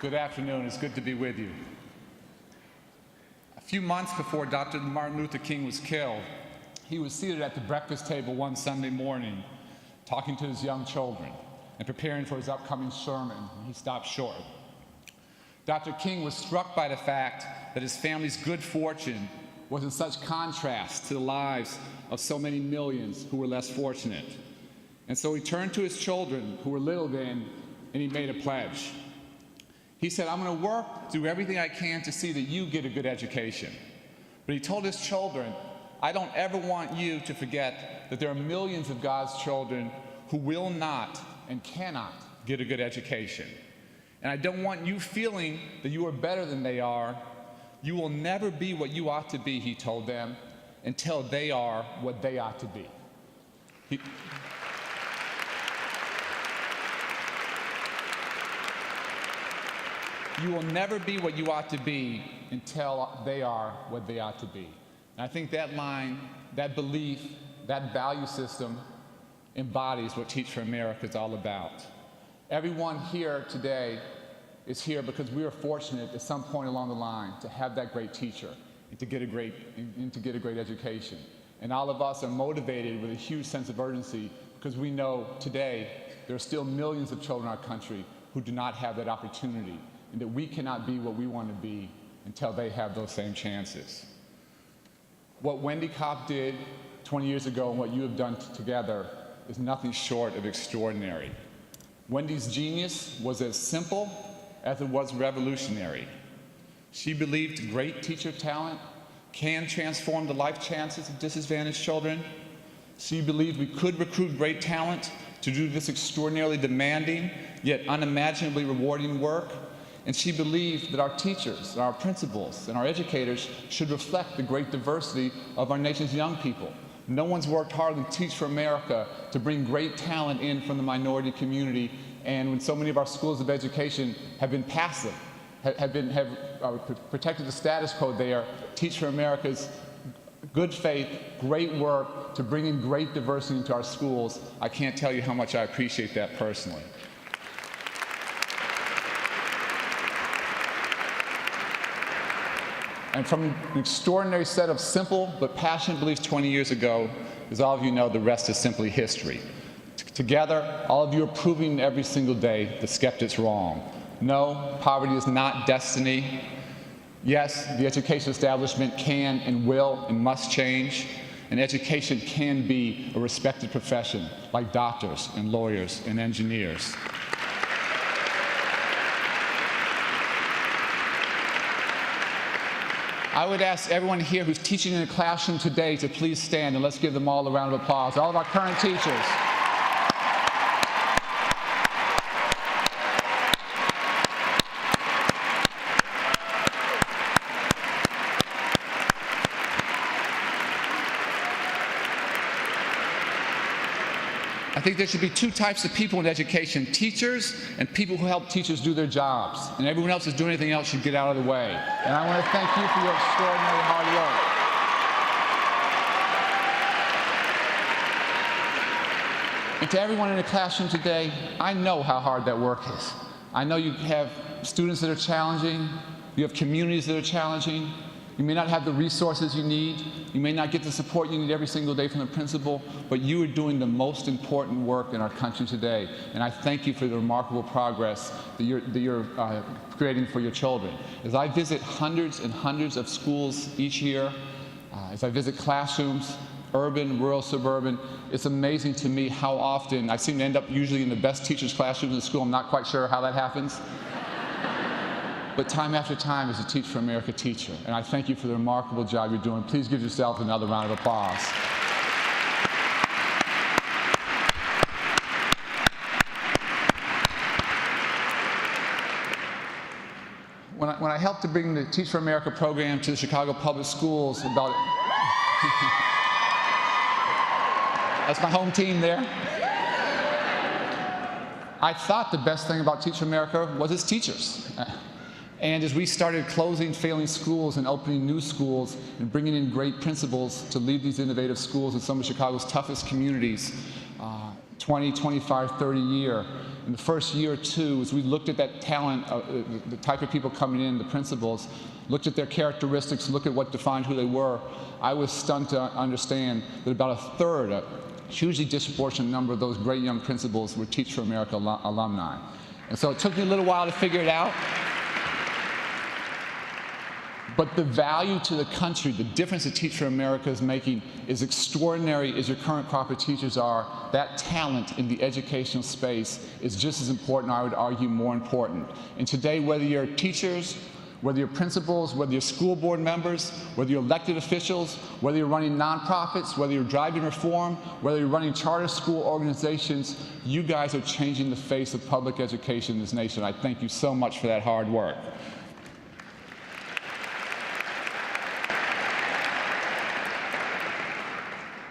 Good afternoon. It's good to be with you. A few months before Dr. Martin Luther King was killed, he was seated at the breakfast table one Sunday morning, talking to his young children and preparing for his upcoming sermon, and he stopped short. Dr. King was struck by the fact that his family's good fortune was in such contrast to the lives of so many millions who were less fortunate. And so he turned to his children, who were little then, and he made a pledge. He said, I'm going to work, do everything I can to see that you get a good education. But he told his children, I don't ever want you to forget that there are millions of God's children who will not and cannot get a good education. And I don't want you feeling that you are better than they are. You will never be what you ought to be, he told them, until they are what they ought to be. You will never be what you ought to be until they are what they ought to be. And I think that line, that belief, that value system embodies what Teach for America is all about. Everyone here today is here because we are fortunate at some point along the line to have that great teacher and to get a great education. And all of us are motivated with a huge sense of urgency because we know today there are still millions of children in our country who do not have that opportunity, and that we cannot be what we want to be until they have those same chances. What Wendy Kopp did 20 years ago and what you have done together is nothing short of extraordinary. Wendy's genius was as simple as it was revolutionary. She believed great teacher talent can transform the life chances of disadvantaged children. She believed we could recruit great talent to do this extraordinarily demanding yet unimaginably rewarding work. And she believed that our teachers, and our principals, and our educators should reflect the great diversity of our nation's young people. No one's worked harder than Teach for America to bring great talent in from the minority community. And when so many of our schools of education have been passive, have protected the status quo there, Teach for America's good faith, great work to bring in great diversity into our schools, I can't tell you how much I appreciate that personally. And from an extraordinary set of simple but passionate beliefs 20 years ago, as all of you know, the rest is simply history. Together, all of you are proving every single day the skeptics wrong. No, poverty is not destiny. Yes, the education establishment can and will and must change, and education can be a respected profession like doctors and lawyers and engineers. I would ask everyone here who's teaching in a classroom today to please stand, and let's give them all a round of applause. All of our current teachers. I think there should be two types of people in education: teachers and people who help teachers do their jobs. And everyone else who's doing anything else should get out of the way. And I want to thank you for your extraordinary hard work. And to everyone in the classroom today, I know how hard that work is. I know you have students that are challenging, you have communities that are challenging. You may not have the resources you need. You may not get the support you need every single day from the principal, but you are doing the most important work in our country today. And I thank you for the remarkable progress that you're creating for your children. As I visit hundreds and hundreds of schools each year, as I visit classrooms, urban, rural, suburban, it's amazing to me how often I seem to end up usually in the best teachers' classrooms in the school. I'm not quite sure how that happens. But time after time as a Teach for America teacher. And I thank you for the remarkable job you're doing. Please give yourself another round of applause. When I helped to bring the Teach for America program to the Chicago Public Schools about that's my home team there. I thought the best thing about Teach for America was its teachers. And as we started closing failing schools and opening new schools and bringing in great principals to lead these innovative schools in some of Chicago's toughest communities, 20, 25, 30 a year, in the first year or two, as we looked at that talent, the type of people coming in, the principals, looked at their characteristics, looked at what defined who they were, I was stunned to understand that about a third, a hugely disproportionate number of those great young principals were Teach for America alumni. And so it took me a little while to figure it out. But the value to the country, the difference that Teach for America is making is extraordinary as your current crop of teachers are. That talent in the educational space is just as important, I would argue more important. And today, whether you're teachers, whether you're principals, whether you're school board members, whether you're elected officials, whether you're running nonprofits, whether you're driving reform, whether you're running charter school organizations, you guys are changing the face of public education in this nation. I thank you so much for that hard work.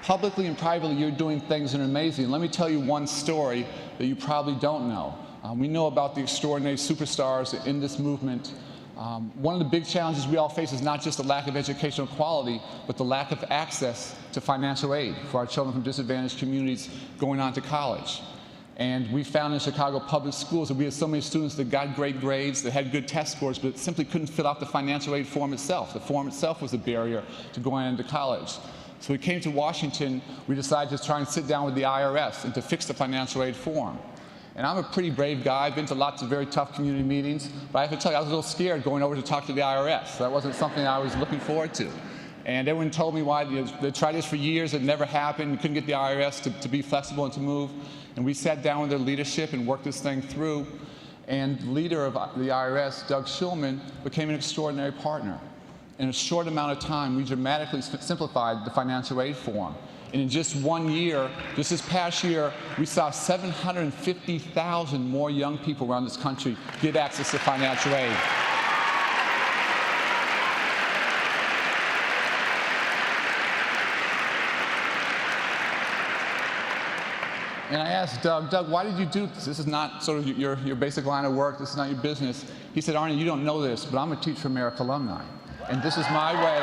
Publicly and privately, you're doing things that are amazing. Let me tell you one story that you probably don't know. We know about the extraordinary superstars in this movement. One of the big challenges we all face is not just the lack of educational quality, but the lack of access to financial aid for our children from disadvantaged communities going on to college. And we found in Chicago public schools that we had so many students that got great grades, that had good test scores, but simply couldn't fill out the financial aid form itself. The form itself was a barrier to going into college. So we came to Washington, we decided to try and sit down with the IRS and to fix the financial aid form. And I'm a pretty brave guy. I've been to lots of very tough community meetings, but I have to tell you, I was a little scared going over to talk to the IRS. That wasn't something I was looking forward to. And everyone told me why they tried this for years, it never happened, you couldn't get the IRS to be flexible and to move. And we sat down with their leadership and worked this thing through. And the leader of the IRS, Doug Shulman, became an extraordinary partner. In a short amount of time, we dramatically simplified the financial aid form. And in just 1 year, just this past year, we saw 750,000 more young people around this country get access to financial aid. And I asked Doug, why did you do this? This is not sort of your basic line of work. This is not your business. He said, Arne, you don't know this, but I'm a Teach for America alumni. And this is my way.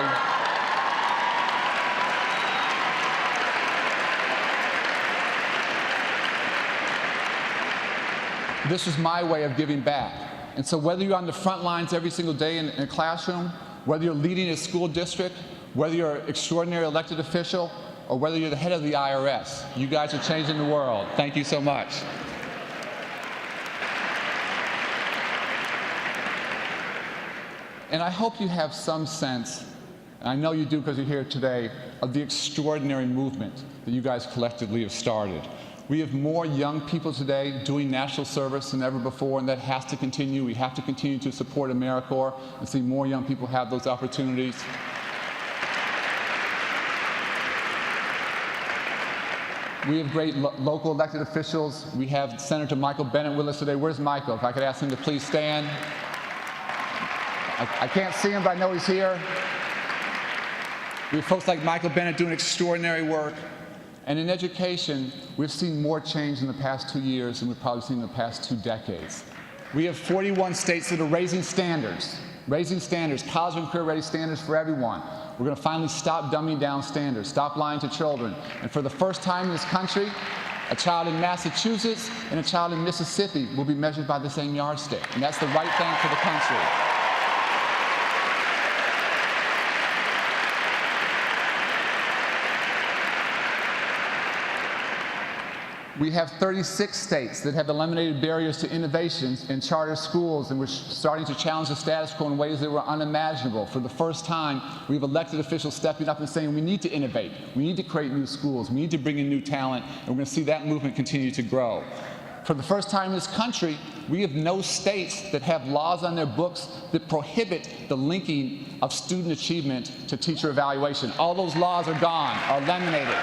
This is my way of giving back. And so whether you're on the front lines every single day in a classroom, whether you're leading a school district, whether you're an extraordinary elected official, or whether you're the head of the IRS, you guys are changing the world. Thank you so much. And I hope you have some sense, and I know you do because you're here today, of the extraordinary movement that you guys collectively have started. We have more young people today doing national service than ever before, and that has to continue. We have to continue to support AmeriCorps and see more young people have those opportunities. We have great local elected officials. We have Senator Michael Bennet with us today. Where's Michael? If I could ask him to please stand. I can't see him, but I know he's here. We have folks like Michael Bennet doing extraordinary work. And in education, we've seen more change in the past 2 years than we've probably seen in the past 2 decades. We have 41 states that are raising standards, college and career-ready standards for everyone. We're going to finally stop dumbing down standards, stop lying to children. And for the first time in this country, a child in Massachusetts and a child in Mississippi will be measured by the same yardstick. And that's the right thing for the country. We have 36 states that have eliminated barriers to innovations in charter schools, and we're starting to challenge the status quo in ways that were unimaginable. For the first time, we have elected officials stepping up and saying we need to innovate, we need to create new schools, we need to bring in new talent, and we're going to see that movement continue to grow. For the first time in this country, we have no states that have laws on their books that prohibit the linking of student achievement to teacher evaluation. All those laws are gone, are eliminated.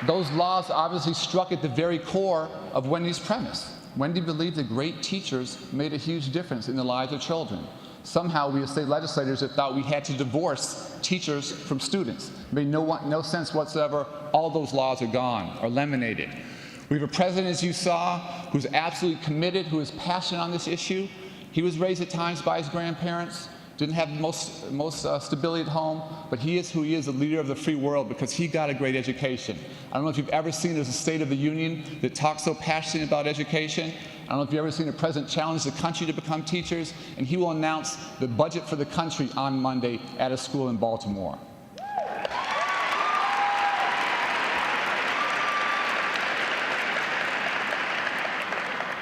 Those laws obviously struck at the very core of Wendy's premise. Wendy believed that great teachers made a huge difference in the lives of children. Somehow we as state legislators have thought we had to divorce teachers from students. It made no sense whatsoever. All those laws are gone, are eliminated. We have a president, as you saw, who's absolutely committed, who is passionate on this issue. He was raised at times by his grandparents. didn't have most stability at home, but he is who he is, the leader of the free world, because he got a great education. I don't know if you've ever seen there's a State of the Union that talks so passionately about education. I don't know if you've ever seen a president challenge the country to become teachers, and he will announce the budget for the country on Monday at a school in Baltimore.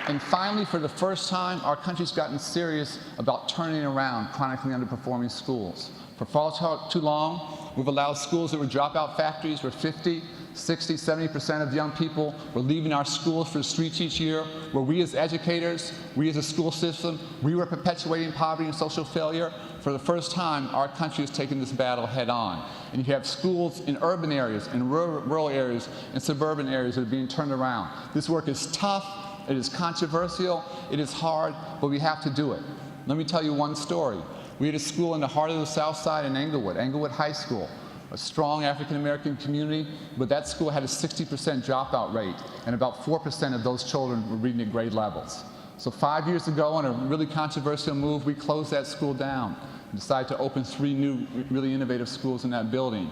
And finally, for the first time, our country's gotten serious about turning around chronically underperforming schools. For far too long, we've allowed schools that were dropout factories where 50, 60, 70% of young people were leaving our schools for the streets each year, where we as educators, we as a school system, we were perpetuating poverty and social failure. For the first time, our country has taken this battle head on. And you have schools in urban areas, in rural areas, and suburban areas that are being turned around. This work is tough. It is controversial, it is hard, but we have to do it. Let me tell you one story. We had a school in the heart of the South Side in Englewood High School, a strong African-American community, but that school had a 60% dropout rate, and about 4% of those children were reading at grade levels. So 5 years ago, on a really controversial move, we closed that school down and decided to open 3 new, really innovative schools in that building.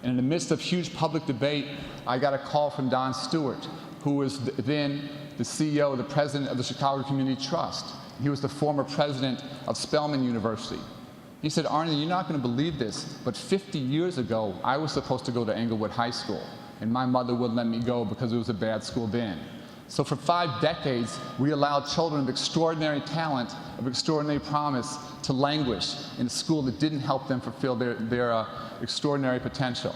And in the midst of huge public debate, I got a call from Don Stewart, who was then the CEO, the president of the Chicago Community Trust. He was the former president of Spelman University. He said, Arne, you're not going to believe this, but 50 years ago, I was supposed to go to Englewood High School, and my mother wouldn't let me go because it was a bad school then. So for 5 decades, we allowed children of extraordinary talent, of extraordinary promise, to languish in a school that didn't help them fulfill their extraordinary potential.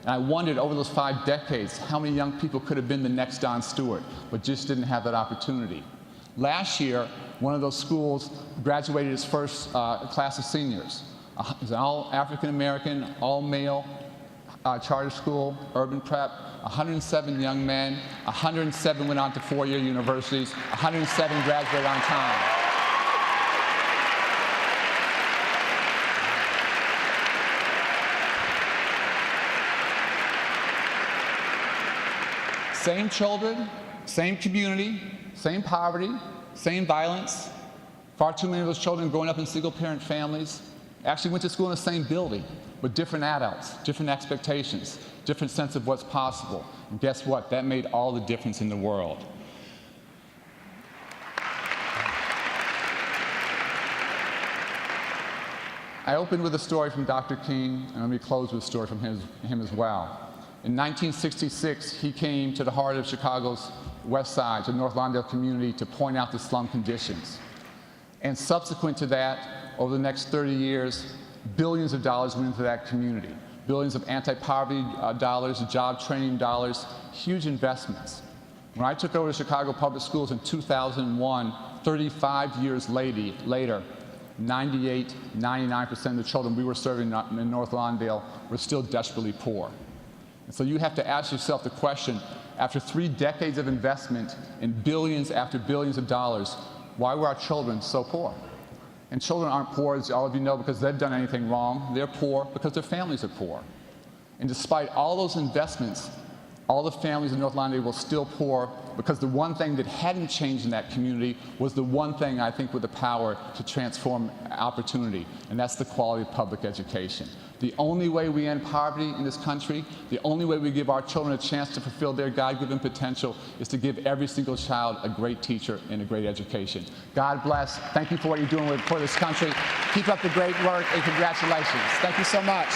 And I wondered over those 5 decades how many young people could have been the next Don Stewart, but just didn't have that opportunity. Last year, one of those schools graduated its first class of seniors. It was an all African-American, all-male charter school, urban prep, 107 young men, 107 went on to 4-year universities, 107 graduated on time. Same children, same community, same poverty, same violence. Far too many of those children growing up in single-parent families actually went to school in the same building, but different adults, different expectations, different sense of what's possible. And guess what? That made all the difference in the world. I opened with a story from Dr. King, and let me close with a story from him as well. In 1966, he came to the heart of Chicago's West Side, to the North Lawndale community, to point out the slum conditions. And subsequent to that, over the next 30 years, billions of dollars went into that community. Billions of anti-poverty dollars, job training dollars, huge investments. When I took over the Chicago Public Schools in 2001, 35 years later, 98, 99% of the children we were serving in North Lawndale were still desperately poor. And so you have to ask yourself the question, after 3 decades of investment in billions after billions of dollars, why were our children so poor? And children aren't poor, as all of you know, because they've done anything wrong. They're poor because their families are poor. And despite all those investments, all the families in North Lawndale were still poor because the one thing that hadn't changed in that community was the one thing, I think, with the power to transform opportunity, and that's the quality of public education. The only way we end poverty in this country, the only way we give our children a chance to fulfill their God-given potential is to give every single child a great teacher and a great education. God bless. Thank you for what you're doing for this country. Keep up the great work, and congratulations. Thank you so much.